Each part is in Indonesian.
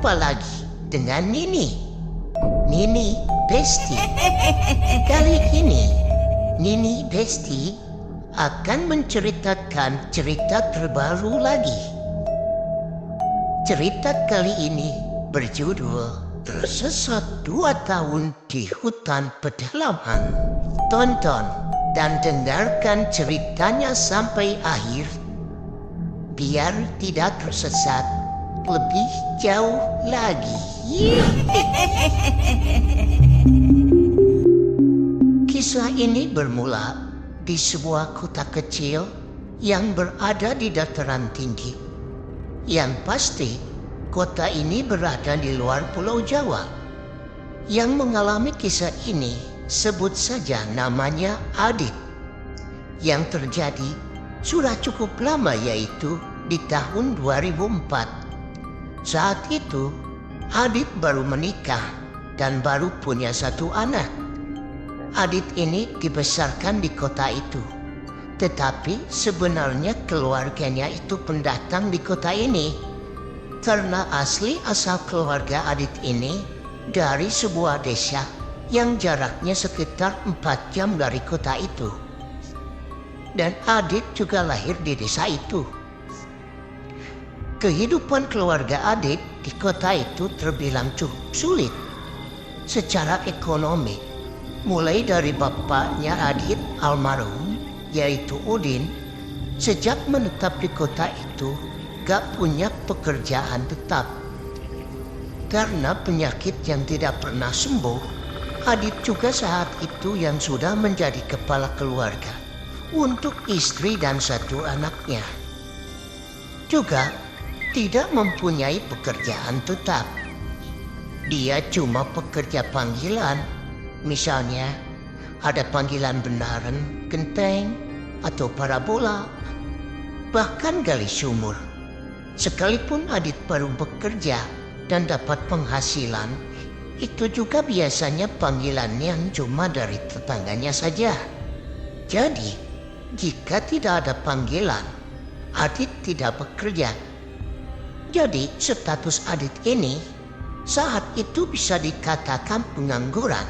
Berjumpa lagi dengan Nini Besti. Kali ini Nini Besti akan menceritakan cerita terbaru lagi. Cerita kali ini berjudul Tersesat 2 tahun di hutan pedalaman. Tonton dan dengarkan ceritanya sampai akhir biar tidak tersesat lebih jauh lagi. Kisah ini bermula di sebuah kota kecil yang berada di dataran tinggi. Yang pasti, kota ini berada di luar Pulau Jawa. Yang mengalami kisah ini sebut saja namanya Adit. Yang terjadi sudah cukup lama, yaitu di tahun 2004. Saat itu, Adit baru menikah dan baru punya 1 anak. Adit ini dibesarkan di kota itu. Tetapi sebenarnya keluarganya itu pendatang di kota ini. Karena asal keluarga Adit ini dari sebuah desa yang jaraknya sekitar 4 jam dari kota itu. Dan Adit juga lahir di desa itu. Kehidupan keluarga Adit di kota itu terbilang cukup sulit secara ekonomi. Mulai dari bapaknya Adit almarhum, yaitu Udin, sejak menetap di kota itu gak punya pekerjaan tetap. Karena penyakit yang tidak pernah sembuh, Adit juga saat itu yang sudah menjadi kepala keluarga untuk istri dan 1 anaknya. Juga tidak mempunyai pekerjaan tetap. Dia cuma pekerja panggilan. Misalnya, ada panggilan benaran, genteng, atau parabola, bahkan gali sumur. Sekalipun Adit baru bekerja dan dapat penghasilan, itu juga biasanya panggilan yang cuma dari tetangganya saja. Jadi, jika tidak ada panggilan, Adit tidak bekerja. Jadi, status Adit ini saat itu bisa dikatakan pengangguran.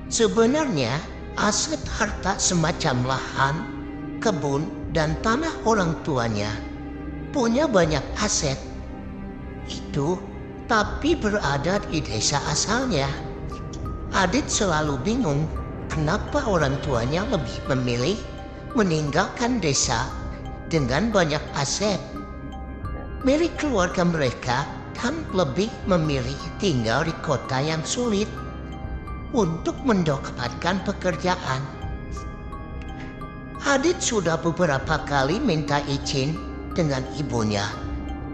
Sebenarnya, aset harta semacam lahan, kebun, dan tanah orang tuanya punya banyak aset. Itu tapi berada di desa asalnya. Adit selalu bingung kenapa orang tuanya lebih memilih meninggalkan desa dengan banyak aset milik keluarga mereka dan lebih memilih tinggal di kota yang sulit untuk mendapatkan pekerjaan. Adit sudah beberapa kali minta izin dengan ibunya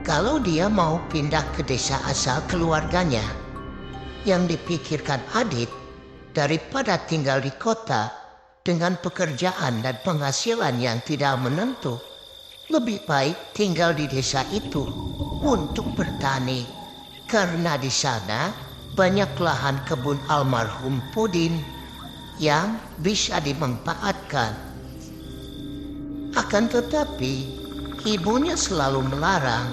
kalau dia mau pindah ke desa asal keluarganya. Yang dipikirkan Adit, daripada tinggal di kota dengan pekerjaan dan penghasilan yang tidak menentu, lebih baik tinggal di desa itu untuk bertani. Karena di sana banyak lahan kebun almarhum Pudin yang bisa dimanfaatkan. Akan tetapi, ibunya selalu melarang,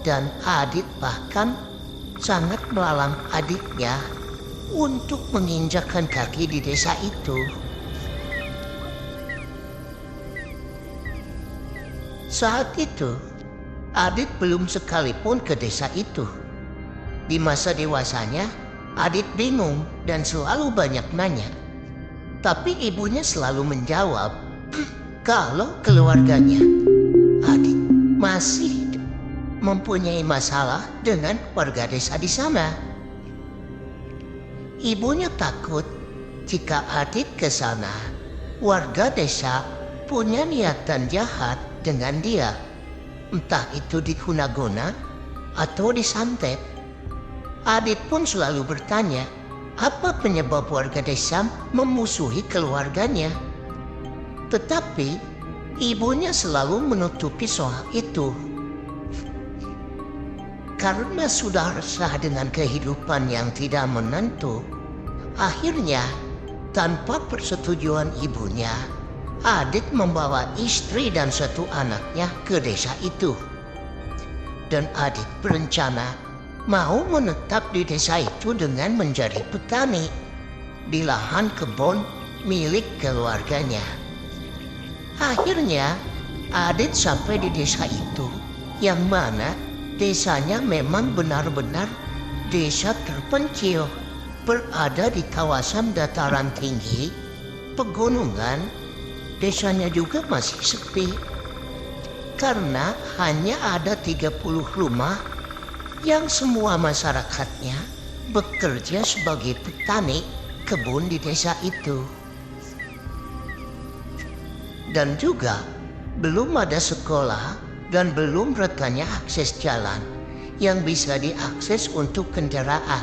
dan Adit bahkan sangat melarang adiknya untuk menginjakkan kaki di desa itu. Saat itu, Adit belum sekalipun ke desa itu. Di masa dewasanya, Adit bingung dan selalu banyak nanya. Tapi ibunya selalu menjawab kalau keluarganya Adit masih mempunyai masalah dengan warga desa di sana. Ibunya takut jika Adit ke sana, warga desa punya niatan jahat dengan dia. Entah itu diguna-guna atau disantet. Adit pun selalu bertanya, apa penyebab warga desa memusuhi keluarganya. Tetapi ibunya selalu menutupi soal itu. Karena sudah resah dengan kehidupan yang tidak menentu, akhirnya tanpa persetujuan ibunya, Adit membawa istri dan 1 anaknya ke desa itu. Dan Adit berencana mau menetap di desa itu dengan menjadi petani di lahan kebun milik keluarganya. Akhirnya, Adit sampai di desa itu, yang mana desanya memang benar-benar desa terpencil, berada di kawasan dataran tinggi, pegunungan. Desanya juga masih sepi, karena hanya ada 30 rumah yang semua masyarakatnya bekerja sebagai petani kebun di desa itu. Dan juga belum ada sekolah dan belum retanya akses jalan yang bisa diakses untuk kendaraan.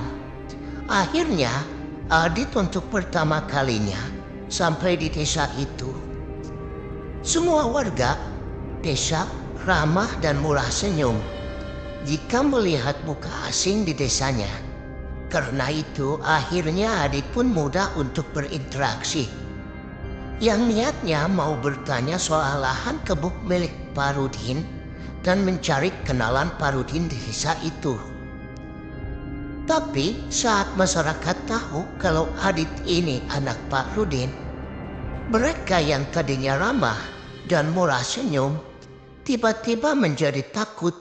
Akhirnya, Adit untuk pertama kalinya sampai di desa itu. Semua warga desa ramah dan murah senyum jika melihat muka asing di desanya. Karena itu akhirnya Adit pun mudah untuk berinteraksi. Yang niatnya mau bertanya soal lahan kebun milik Pak Rudin dan mencari kenalan Pak Rudin di desa itu. Tapi saat masyarakat tahu kalau Adit ini anak Pak Rudin, mereka yang tadinya ramah dan murah senyum tiba-tiba menjadi takut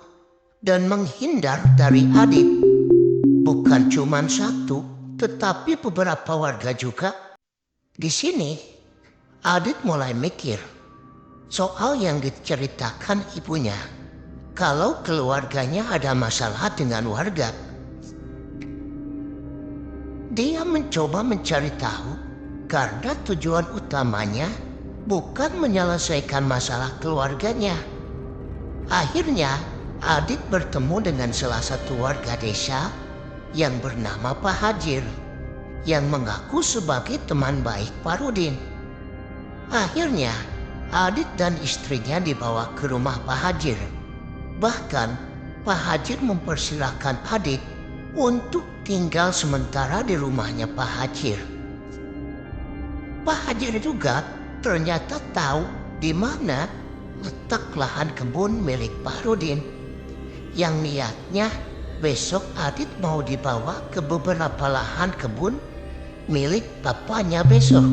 dan menghindar dari Adit. Bukan cuma satu, tetapi beberapa warga juga. Di sini, Adit mulai mikir soal yang diceritakan ibunya, kalau keluarganya ada masalah dengan warga. Dia mencoba mencari tahu karena tujuan utamanya bukan menyelesaikan masalah keluarganya. Akhirnya, Adit bertemu dengan salah satu warga desa yang bernama Pak Hajir, yang mengaku sebagai teman baik Pak Rudin. Akhirnya, Adit dan istrinya dibawa ke rumah Pak Hajir. Bahkan, Pak Hajir mempersilahkan Adit untuk tinggal sementara di rumahnya Pak Hajir. Pak Hajir juga ternyata tahu di mana letak lahan kebun milik Pak Rudin, yang niatnya besok Adit mau dibawa ke beberapa lahan kebun milik bapaknya besok.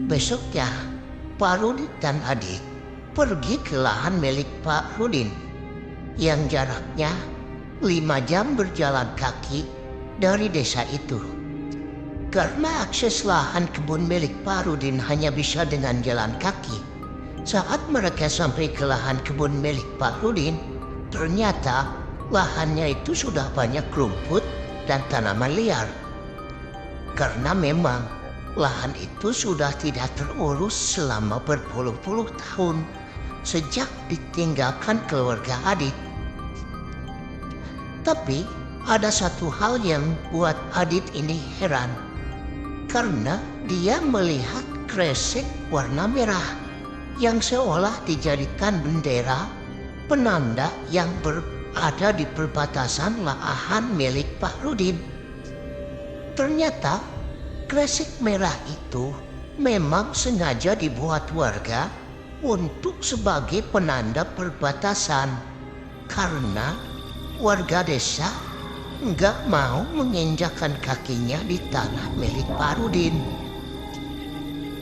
Besoknya, Pak Rudin dan Adit pergi ke lahan milik Pak Rudin yang jaraknya 5 jam berjalan kaki dari desa itu. Karena akses lahan kebun milik Pak Rudin hanya bisa dengan jalan kaki, saat mereka sampai ke lahan kebun milik Pak Rudin, ternyata lahannya itu sudah banyak rumput dan tanaman liar. Karena memang lahan itu sudah tidak terurus selama berpuluh-puluh tahun sejak ditinggalkan keluarga Adit. Tapi ada satu hal yang buat Adit ini heran, karena dia melihat kresek warna merah yang seolah dijadikan bendera penanda yang berada di perbatasan lahan milik Pak Rudin. Ternyata kresek merah itu memang sengaja dibuat warga untuk sebagai penanda perbatasan, karena warga desa nggak mau menginjakkan kakinya di tanah milik Pak Rudin.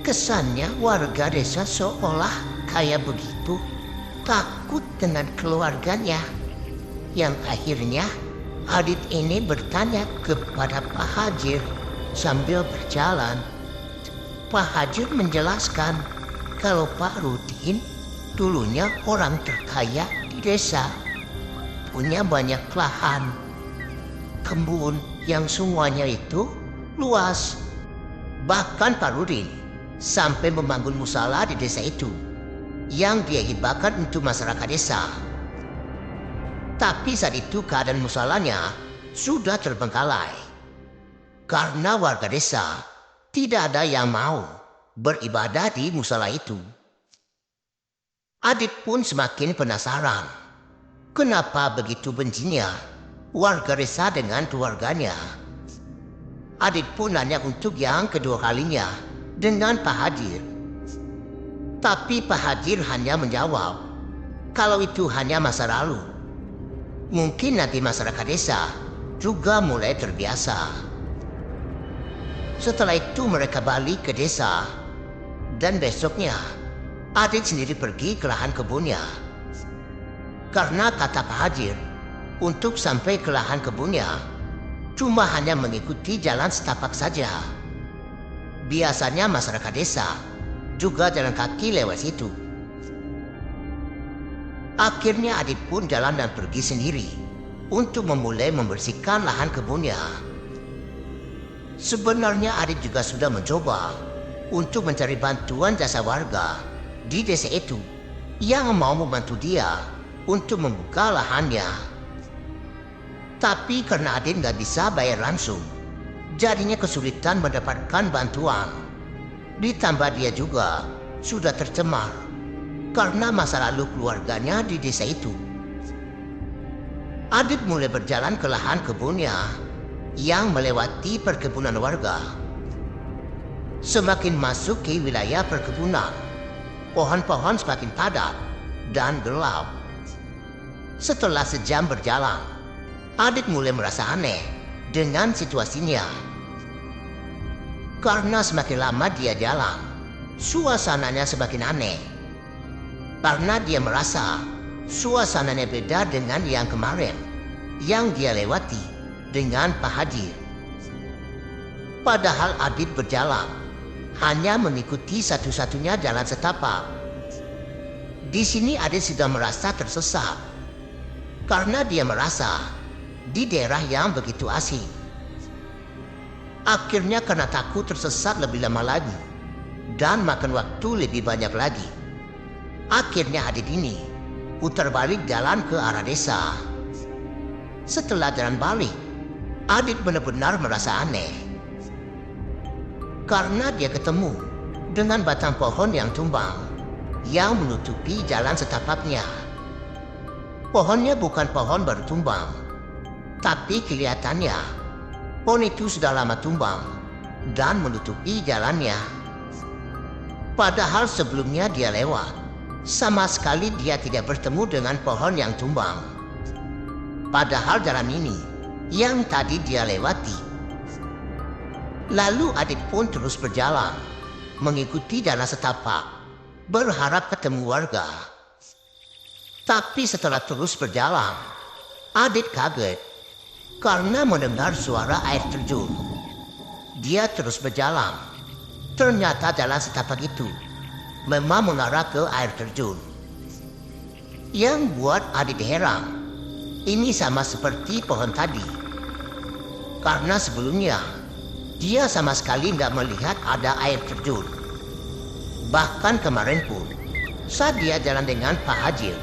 Kesannya warga desa seolah kayak begitu takut dengan keluarganya. Yang akhirnya Adit ini bertanya kepada Pak Hajir sambil berjalan. Pak Hajir menjelaskan kalau Pak Rudin dulunya orang terkaya di desa, punya banyak lahan kebun yang semuanya itu luas. Bahkan Pak Rudin sampai membangun musala di desa itu yang dia hibahkan untuk masyarakat desa. Tapi saat itu keadaan musalanya sudah terbengkalai karena warga desa tidak ada yang mau beribadah di musala itu. Adit pun semakin penasaran, kenapa begitu bencinya warga desa dengan keluarganya. Adit pun nanya untuk yang kedua kalinya dengan Pak Hajir. Tapi Pak Hajir hanya menjawab kalau itu hanya masa lalu. Mungkin nanti masyarakat desa juga mulai terbiasa. Setelah itu mereka balik ke desa, dan besoknya Adit sendiri pergi ke lahan kebunnya. Karena kata Pak Hajir, untuk sampai ke lahan kebunnya cuma hanya mengikuti jalan setapak saja. Biasanya masyarakat desa juga jalan kaki lewat situ. Akhirnya Adit pun jalan dan pergi sendiri untuk memulai membersihkan lahan kebunnya. Sebenarnya Adit juga sudah mencoba untuk mencari bantuan jasa warga di desa itu yang mau membantu dia untuk membuka lahannya. Tapi karena Adit nggak bisa bayar langsung, jadinya kesulitan mendapatkan bantuan. Ditambah dia juga sudah tercemar karena masa lalu keluarganya di desa itu. Adit mulai berjalan ke lahan kebunnya yang melewati perkebunan warga. Semakin masuk ke wilayah perkebunan, pohon-pohon semakin padat dan gelap. Setelah sejam berjalan, Adit mulai merasa aneh dengan situasinya. Karena semakin lama dia jalan, suasananya semakin aneh. Karena dia merasa suasananya beda dengan yang kemarin yang dia lewati dengan Pak Hajir. Padahal Adit berjalan hanya mengikuti satu-satunya jalan setapak. Di sini Adit sudah merasa tersesat karena dia merasa di daerah yang begitu asing. Akhirnya karena takut tersesat lebih lama lagi dan makan waktu lebih banyak lagi, akhirnya Adit ini putar balik jalan ke arah desa. Setelah jalan balik, Adit benar-benar merasa aneh. Karena dia ketemu dengan batang pohon yang tumbang yang menutupi jalan setapaknya. Pohonnya bukan pohon baru tumbang, tapi kelihatannya pohon itu sudah lama tumbang dan menutupi jalannya. Padahal sebelumnya dia lewat, sama sekali dia tidak bertemu dengan pohon yang tumbang. Padahal jalan ini yang tadi dia lewati. Lalu Adit pun terus berjalan, mengikuti jalan setapak, berharap ketemu warga. Tapi setelah terus berjalan, Adit kaget karena mendengar suara air terjun. Dia terus berjalan. Ternyata jalan setapak itu memang mengarah ke air terjun. Yang buat Adit heran, ini sama seperti pohon tadi. Karena sebelumnya dia sama sekali nggak melihat ada air terjun. Bahkan kemarin pun saat dia jalan dengan Pak Hajir.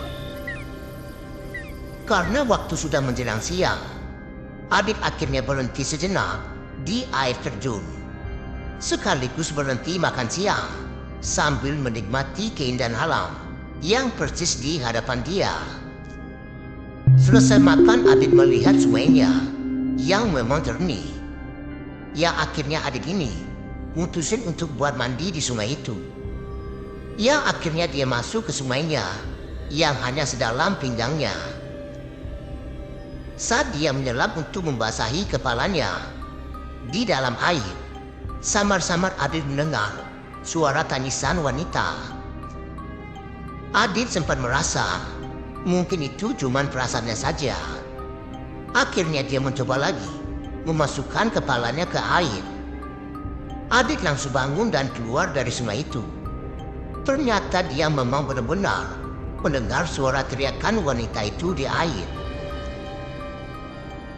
Karena waktu sudah menjelang siang, Adit akhirnya berhenti sejenak di air terjun, sekaligus berhenti makan siang sambil menikmati keindahan alam yang persis di hadapan dia. Selesai makan, Adit melihat sungainya yang memang jernih. Ya akhirnya Adit ini mutusin untuk buat mandi di sungai itu. Ya akhirnya dia masuk ke sungainya yang hanya sedalam pinggangnya. Saat dia menyelam untuk membasahi kepalanya di dalam air, samar-samar Adit mendengar suara tangisan wanita. Adit sempat merasa mungkin itu cuma perasaannya saja. Akhirnya dia mencoba lagi memasukkan kepalanya ke air. Adit langsung bangun dan keluar dari sungai itu. Ternyata dia memang benar-benar mendengar suara teriakan wanita itu di air.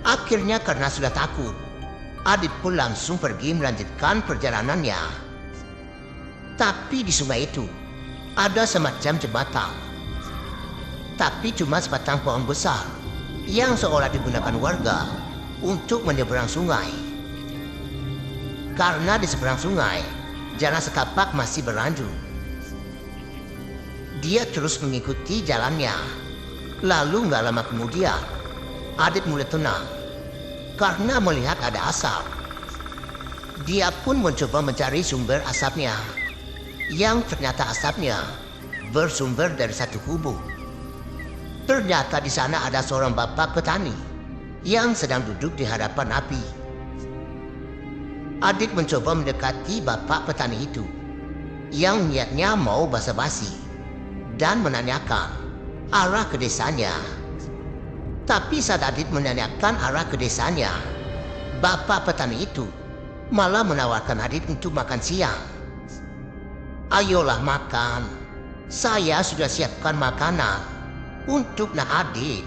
Akhirnya karena sudah takut, Adit pun langsung pergi melanjutkan perjalanannya. Tapi di sungai itu ada semacam jembatan. Tapi cuma sebatang pohon besar yang seolah digunakan warga untuk menyeberang sungai. Karena di seberang sungai, jalan setapak masih berlanjut. Dia terus mengikuti jalannya. Lalu nggak lama kemudian, Adit mulai tenang karena melihat ada asap. Dia pun mencoba mencari sumber asapnya, yang ternyata asapnya bersumber dari satu gubuk. Ternyata di sana ada seorang bapak petani yang sedang duduk di hadapan api. Adit mencoba mendekati bapak petani itu yang niatnya mau basa-basi dan menanyakan arah ke desanya. Tapi saat Adit menanyakan arah ke desanya, bapak petani itu malah menawarkan Adit untuk makan siang. "Ayolah makan, saya sudah siapkan makanan untuk Adit."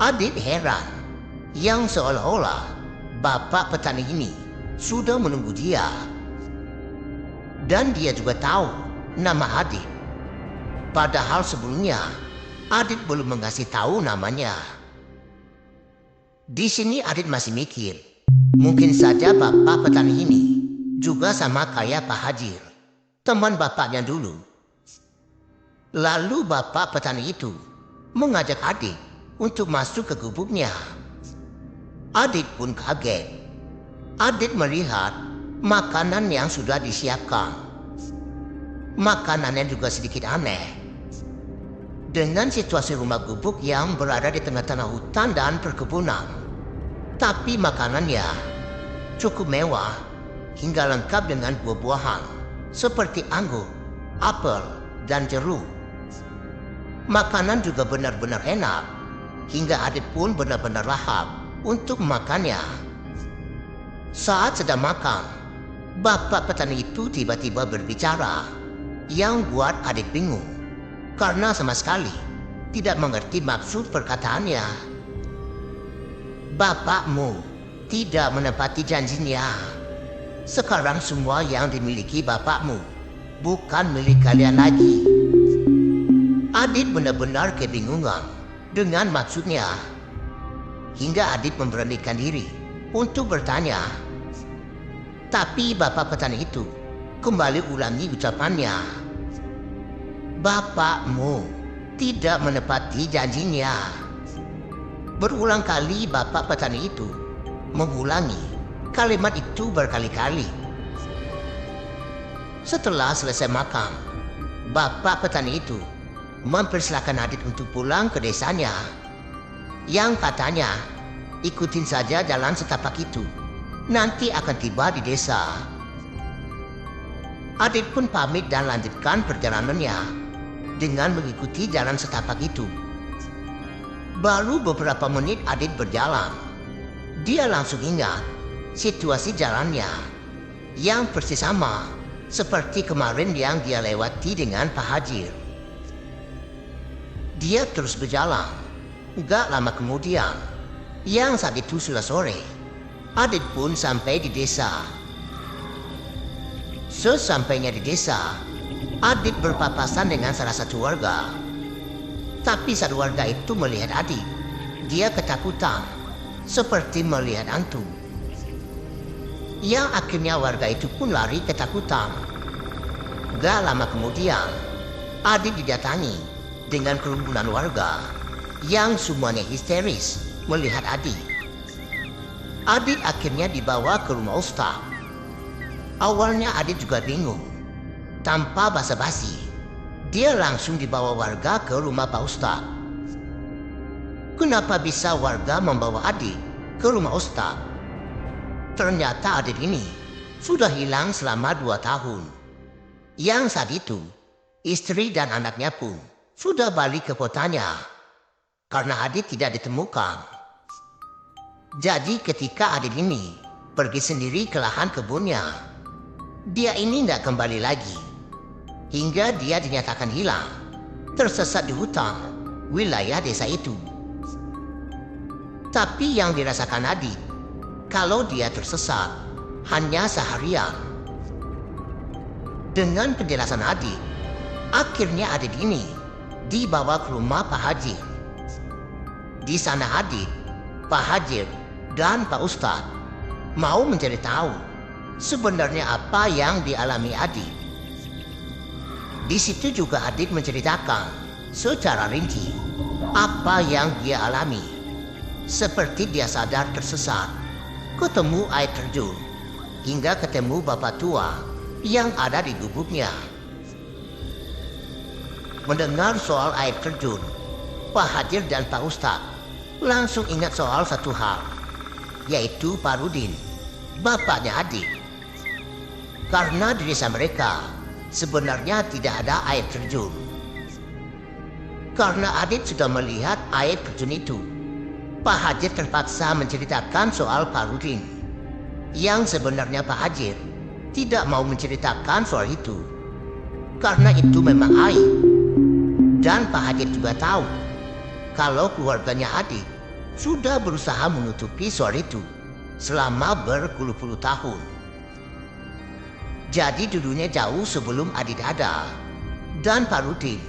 Adit heran yang seolah-olah bapak petani ini sudah menunggu dia. Dan dia juga tahu nama Adit. Padahal sebelumnya Adit belum mengasih tahu namanya. Di sini Adit masih mikir, mungkin saja bapak petani ini juga sama kayak Pak Hajir, teman bapaknya dulu. Lalu bapak petani itu mengajak Adit untuk masuk ke gubuknya. Adit pun kaget. Adit melihat makanan yang sudah disiapkan. Makanannya juga sedikit aneh. Dengan situasi rumah gubuk yang berada di tengah-tengah hutan dan perkebunan, tapi makanannya cukup mewah hingga lengkap dengan buah-buahan seperti anggur, apel, dan jeruk. Makanan juga benar-benar enak hingga Adit pun benar-benar lahap untuk memakannya. Saat sedang makan, bapak petani itu tiba-tiba berbicara yang buat Adit bingung karena sama sekali tidak mengerti maksud perkataannya. "Bapakmu tidak menepati janjinya. Sekarang semua yang dimiliki bapakmu bukan milik kalian lagi." Adit benar-benar kebingungan dengan maksudnya. Hingga Adit memberanikan diri untuk bertanya. Tapi bapak petani itu kembali ulangi ucapannya. "Bapakmu tidak menepati janjinya." Berulang kali bapak petani itu mengulangi kalimat itu berkali-kali. Setelah selesai makan, bapak petani itu mempersilahkan Adit untuk pulang ke desanya. Yang katanya, ikutin saja jalan setapak itu, nanti akan tiba di desa. Adit pun pamit dan lanjutkan perjalanannya dengan mengikuti jalan setapak itu. Baru beberapa menit Adit berjalan, dia langsung ingat situasi jalannya yang persis sama seperti kemarin yang dia lewati dengan Pak Hajir. Dia terus berjalan. Gak lama kemudian, yang saat itu sudah sore, Adit pun sampai di desa. Sesampainya di desa, Adit berpapasan dengan salah satu warga. Tapi saat warga itu melihat Adit, dia ketakutan, seperti melihat hantu. Yang akhirnya warga itu pun lari ketakutan. Gak lama kemudian, Adit didatangi dengan kerumunan warga yang semuanya histeris melihat Adit. Adit akhirnya dibawa ke rumah Ustaz. Awalnya Adit juga bingung. Tanpa basa-basi, dia langsung dibawa warga ke rumah Pak Ustaz. Kenapa bisa warga membawa Adit ke rumah Ustaz? Ternyata Adit ini sudah hilang selama 2 tahun. Yang saat itu, istri dan anaknya pun sudah balik ke kotanya karena Adit tidak ditemukan. Jadi ketika Adit ini pergi sendiri ke lahan kebunnya, dia ini tidak kembali lagi. Hingga dia dinyatakan hilang, tersesat di hutan wilayah desa itu. Tapi yang dirasakan Adit, kalau dia tersesat hanya seharian. Dengan penjelasan Adit, akhirnya Adit ini dibawa ke rumah Pak Hajir. Di sana Adit, Pak Hajir, dan Pak Ustadz mau mencari tahu sebenarnya apa yang dialami Adit. Di situ juga Adit menceritakan secara rinci apa yang dia alami. Seperti dia sadar tersesat, ketemu air terjun, hingga ketemu bapak tua yang ada di gubuknya. Mendengar soal air terjun, Pak Hadir dan Pak Ustadz langsung ingat soal satu hal, yaitu Pak Rudin, bapaknya Adit. Karena di desa mereka sebenarnya tidak ada air terjun. Karena Adit sudah melihat air terjun itu, Pak Hadir terpaksa menceritakan soal Pak Rudin. Yang sebenarnya Pak Hadir tidak mau menceritakan soal itu, karena itu memang aib. Dan Pak Hadir juga tahu kalau keluarganya Adit sudah berusaha menutupi soal itu selama berpuluh-puluh tahun. Jadi dulunya jauh sebelum Adit ada, dan Pak Rudin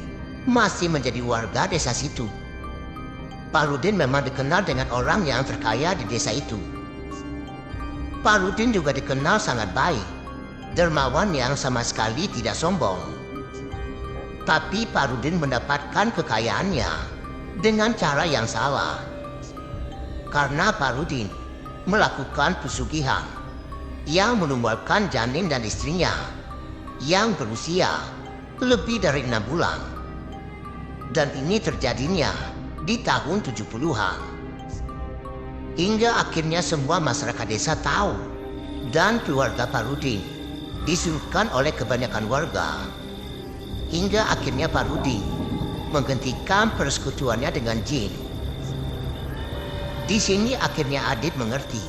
masih menjadi warga desa situ. Pak Rudin memang dikenal dengan orang yang terkaya di desa itu. Pak Rudin juga dikenal sangat baik, dermawan yang sama sekali tidak sombong. Tapi Pak Rudin mendapatkan kekayaannya dengan cara yang salah. Karena Pak Rudin melakukan pesugihan yang menumbuhkan janin dan istrinya yang berusia lebih dari 6 bulan. Dan ini terjadinya di tahun 70-an. Hingga akhirnya semua masyarakat desa tahu, dan keluarga Pak Rudin disuruhkan oleh kebanyakan warga. Hingga akhirnya Pak Rudin menghentikan persekutuannya dengan jin. Di sini akhirnya Adit mengerti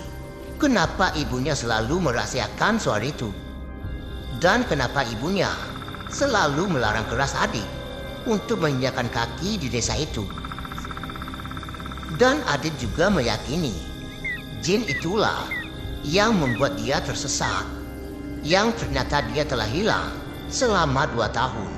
kenapa ibunya selalu merahasiakan soal itu, dan kenapa ibunya selalu melarang keras Adit untuk menginjakan kaki di desa itu. Dan Adit juga meyakini jin itulah yang membuat dia tersesat, yang ternyata dia telah hilang selama 2 tahun.